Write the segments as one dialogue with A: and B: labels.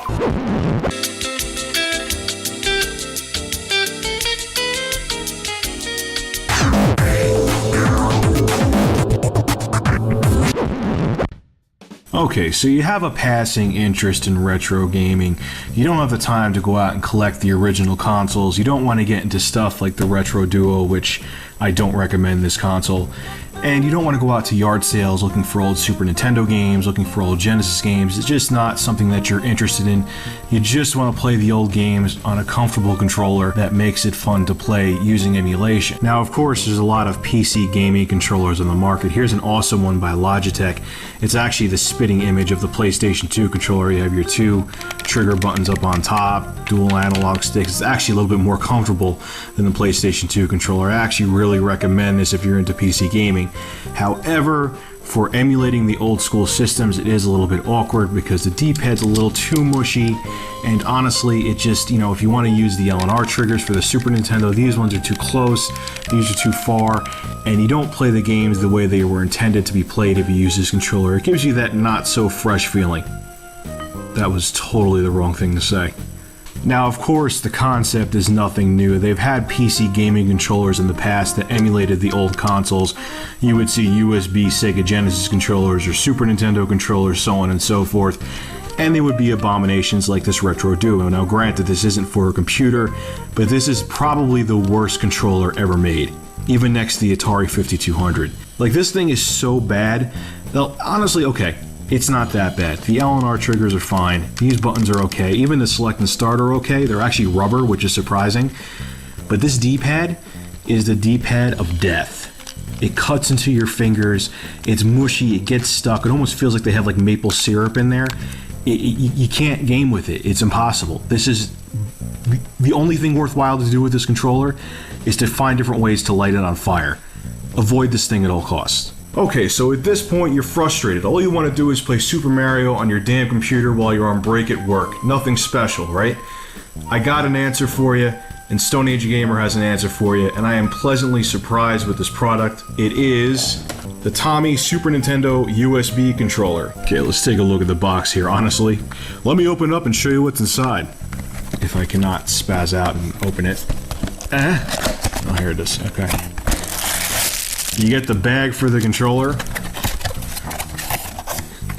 A: Okay, so you have a passing interest in retro gaming. You don't have the time to go out and collect the original consoles. You don't want to get into stuff like the Retro Duo, which I don't recommend this console. And you don't want to go out to yard sales looking for old Super Nintendo games, looking for old Genesis games. It's just not something that you're interested in. You just want to play the old games on a comfortable controller that makes it fun to play using emulation. Now, of course, there's a lot of PC gaming controllers on the market. Here's an awesome one by Logitech. It's actually the spitting image of the PlayStation 2 controller. You have your two trigger buttons up on top, dual analog sticks. It's actually a little bit more comfortable than the PlayStation 2 controller. I actually really recommend this if you're into PC gaming. However, for emulating the old school systems, it is a little bit awkward because the D-pad's a little too mushy, and honestly, it just, you know, if you want to use the L&R triggers for the Super Nintendo, these ones are too close, these are too far, and you don't play the games the way they were intended to be played if you use this controller. It gives you that not so fresh feeling. That was totally the wrong thing to say. Now, of course, the concept is nothing new. They've had PC gaming controllers in the past that emulated the old consoles. You would see USB Sega Genesis controllers or Super Nintendo controllers, so on and so forth. And they would be abominations like this Retro Duo. Now, granted, this isn't for a computer, but this is probably the worst controller ever made, even next to the Atari 5200. Like, this thing is so bad. Well, honestly, okay. It's not that bad. The L&R triggers are fine. These buttons are okay. Even the select and start are okay. They're actually rubber, which is surprising. But this D-pad is the D-pad of death. It cuts into your fingers. It's mushy. It gets stuck. It almost feels like they have like maple syrup in there. You can't game with it. It's impossible. This is the only thing worthwhile to do with this controller is to find different ways to light it on fire. Avoid this thing at all costs. Okay, so at this point you're frustrated. All you want to do is play Super Mario on your damn computer while you're on break at work. Nothing special, right? I got an answer for you, and Stone Age Gamer has an answer for you, and I am pleasantly surprised with this product. It is the Tomee Super Nintendo USB controller. Okay, let's take a look at the box here, honestly. Let me open it up and show you what's inside. If I cannot spaz out and open it. Oh, here it is, okay. You get the bag for the controller,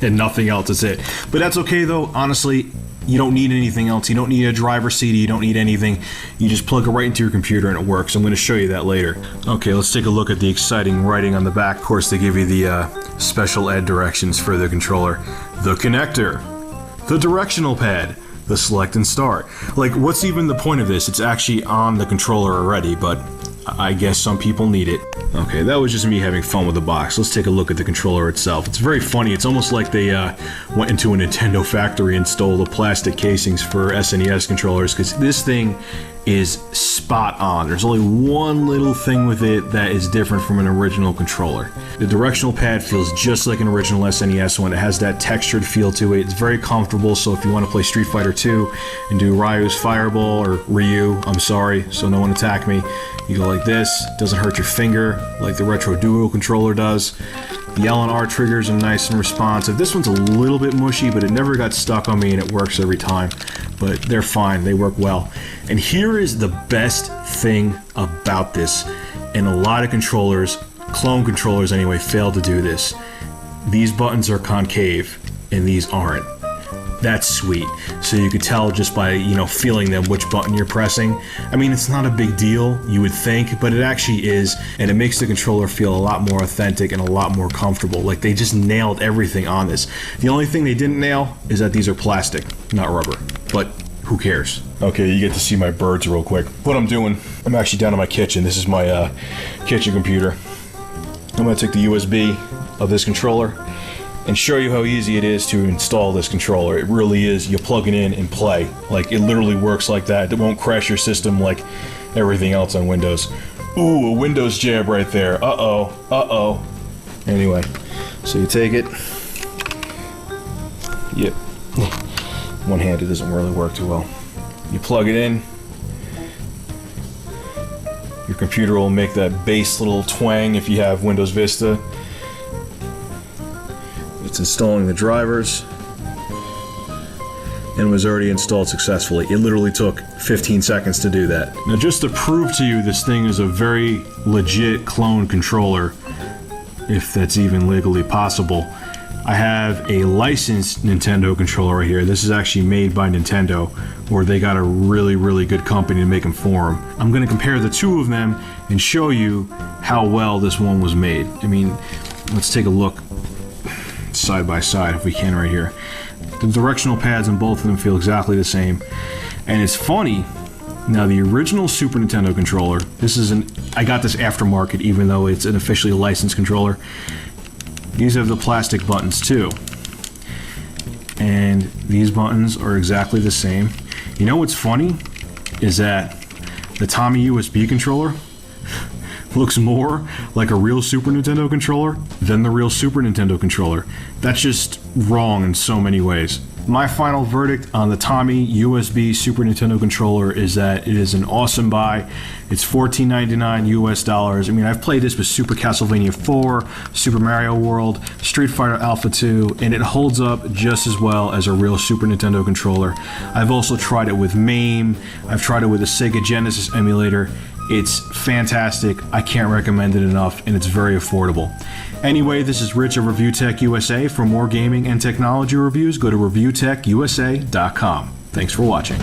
A: and nothing else is it. But that's okay though, honestly, you don't need anything else. You don't need a driver CD, you don't need anything. You just plug it right into your computer and it works. I'm going to show you that later. Okay, let's take a look at the exciting writing on the back. Of course, they give you the special ed directions for the controller. The connector, the directional pad, the select and start. Like, what's even the point of this? It's actually on the controller already, but I guess some people need it. Okay, that was just me having fun with the box. Let's take a look at the controller itself. It's very funny. It's almost like they went into a Nintendo factory and stole the plastic casings for SNES controllers, because this thing is spot on. There's only one little thing with it that is different from an original controller. The directional pad feels just like an original SNES one. It has that textured feel to it. It's very comfortable, so if you want to play Street Fighter 2 and do Ryu's Fireball, or Ryu, I'm sorry, so no one attack me, you go like this. It doesn't hurt your finger like the Retro Duo controller does. The L&R triggers are nice and responsive. This one's a little bit mushy, but it never got stuck on me and it works every time. But they're fine, they work well. And here is the best thing about this, and a lot of controllers, clone controllers anyway, fail to do this. These buttons are concave and these aren't. That's sweet. So you could tell just by, you know, feeling them which button you're pressing. I mean, it's not a big deal, you would think, but it actually is, and it makes the controller feel a lot more authentic and a lot more comfortable. Like, they just nailed everything on this. The only thing they didn't nail is that these are plastic, not rubber. But who cares? Okay, you get to see my birds real quick. What I'm doing, I'm actually down in my kitchen. This is my kitchen computer. I'm gonna take the USB of this controller and show you how easy it is to install this controller. It really is. You plug it in and play. Like, it literally works like that. It won't crash your system like everything else on Windows. Ooh, a Windows jab right there. Uh-oh, uh-oh. Anyway, so you take it. Yep. One-handed doesn't really work too well. You plug it in. Your computer will make that bass little twang if you have Windows Vista. It's installing the drivers. and was already installed successfully. It literally took 15 seconds to do that. Now, just to prove to you this thing is a very legit clone controller, if that's even legally possible, I have a licensed Nintendo controller right here. This is actually made by Nintendo, or they got a really, really good company to make them for them. I'm going to compare the two of them and show you how well this one was made. I mean, let's take a look side by side if we can right here. The directional pads in both of them feel exactly the same. And it's funny, now the original Super Nintendo controller, I got this aftermarket even though it's an officially licensed controller. These have the plastic buttons too. And these buttons are exactly the same. You know what's funny is that the Tomee USB controller looks more like a real Super Nintendo controller than the real Super Nintendo controller. That's just wrong in so many ways. My final verdict on the Tomee USB Super Nintendo controller is that it is an awesome buy. It's $14.99 US. I mean, I've played this with Super Castlevania 4, Super Mario World, Street Fighter Alpha 2, and it holds up just as well as a real Super Nintendo controller. I've also tried it with MAME. I've tried it with a Sega Genesis emulator. It's fantastic. I can't recommend it enough, and it's very affordable. Anyway, this is Rich of ReviewTechUSA. For more gaming and technology reviews, go to ReviewTechUSA.com. Thanks for watching.